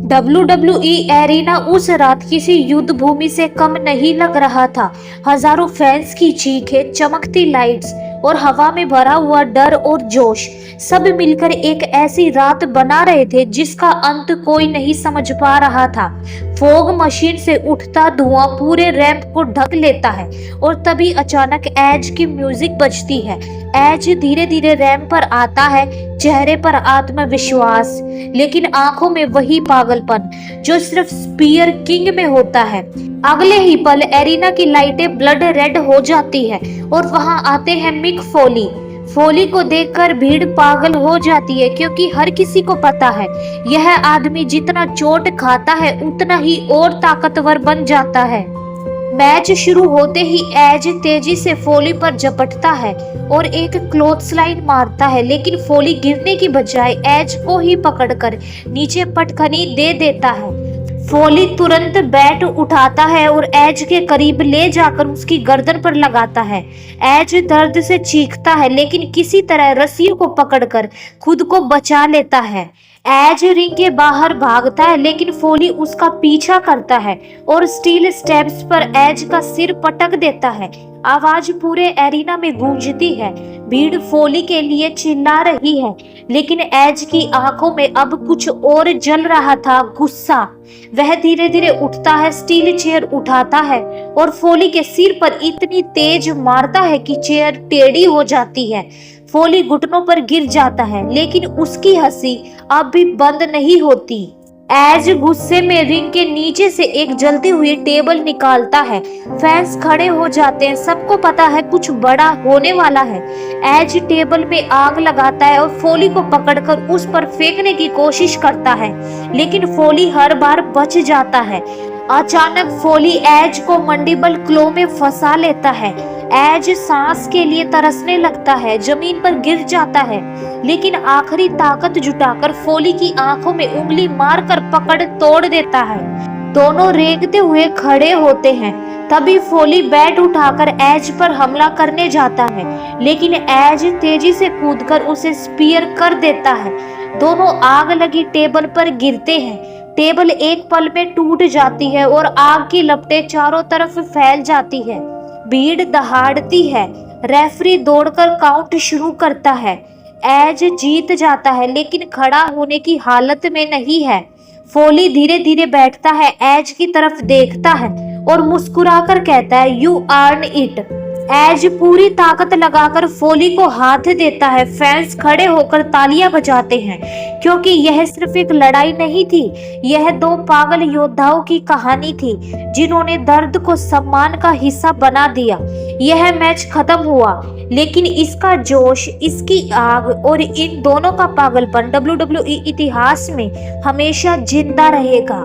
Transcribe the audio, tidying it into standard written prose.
WWE arena उस रात किसी युद्ध भूमि से कम नहीं लग रहा था। हजारों फैंस की चीखें, चमकती लाइट्स और हवा में भरा हुआ डर और जोश सब मिलकर एक ऐसी रात बना रहे थे जिसका अंत कोई नहीं समझ पा रहा था। फॉग मशीन से उठता धुआं पूरे रैंप को ढक लेता है और तभी अचानक एज की म्यूजिक बजती है। एज धीरे धीरे रैंप पर आता है, चेहरे पर आत्मविश्वास, लेकिन आंखों में वही पागलपन जो सिर्फ स्पीयर किंग में होता है। अगले ही पल एरिना की लाइटें ब्लड रेड हो जाती है और वहां आते हैं मिक फोली। फोली को देखकर भीड़ पागल हो जाती है क्योंकि हर किसी को पता है यह आदमी जितना चोट खाता है उतना ही और ताकतवर बन जाता है। मैच शुरू होते ही एज तेजी से फोली पर झपटता है और एक क्लोथस्लाइन मारता है, लेकिन फोली गिरने की बजाय एज को ही पकड़कर नीचे पटखनी दे देता है। फोली तुरंत बैट उठाता है और एज के करीब ले जाकर उसकी गर्दन पर लगाता है। एज दर्द से चीखता है लेकिन किसी तरह रस्सियों को पकड़कर खुद को बचा लेता है। एज रिंग के बाहर भागता है लेकिन फोली उसका पीछा करता है और स्टील स्टेप्स पर एज का सिर पटक देता है। आवाज पूरे एरिना में गूंजती है। भीड़ फोली के लिए चिल्ला रही है, लेकिन एज की आंखों में अब कुछ और जल रहा था, गुस्सा। वह धीरे धीरे उठता है, स्टील चेयर उठाता है और फोली के सिर पर इतनी तेज मारता है कि चेयर टेढ़ी हो जाती है। फोली घुटनों पर गिर जाता है, लेकिन उसकी हंसी अब भी बंद नहीं होती। एज गुस्से में रिंग के नीचे से एक जलती हुई टेबल निकालता है। फैंस खड़े हो जाते हैं, सबको पता है कुछ बड़ा होने वाला है। एज टेबल में आग लगाता है और फोली को पकड़कर उस पर फेंकने की कोशिश करता है, लेकिन फोली हर बार बच जाता है। अचानक फोली एज को मंडिबल क्लो में फंसा लेता है। एज सांस के लिए तरसने लगता है, जमीन पर गिर जाता है, लेकिन आखिरी ताकत जुटाकर फोली की आंखों में उंगली मारकर पकड़ तोड़ देता है। दोनों रेंगते हुए खड़े होते हैं। तभी फोली बैट उठाकर एज पर हमला करने जाता है, लेकिन एज तेजी से कूदकर उसे स्पीयर कर देता है। दोनों आग लगी टेबल पर गिरते हैं। टेबल एक पल में टूट जाती है और आग की लपटें चारों तरफ फैल जाती है। भीड़ दहाड़ती है। रेफरी दौड़कर काउंट शुरू करता है। एज जीत जाता है लेकिन खड़ा होने की हालत में नहीं है। फोली धीरे धीरे बैठता है, एज की तरफ देखता है और मुस्कुराकर कहता है, यू अर्न इट। एज पूरी ताकत लगाकर फोली को हाथ देता है। फैंस खड़े होकर तालियां बजाते हैं क्योंकि यह सिर्फ एक लड़ाई नहीं थी, यह दो पागल योद्धाओं की कहानी थी जिन्होंने दर्द को सम्मान का हिस्सा बना दिया। यह मैच खत्म हुआ, लेकिन इसका जोश, इसकी आग और इन दोनों का पागलपन WWE इतिहास में हमेशा जिंदा रहेगा।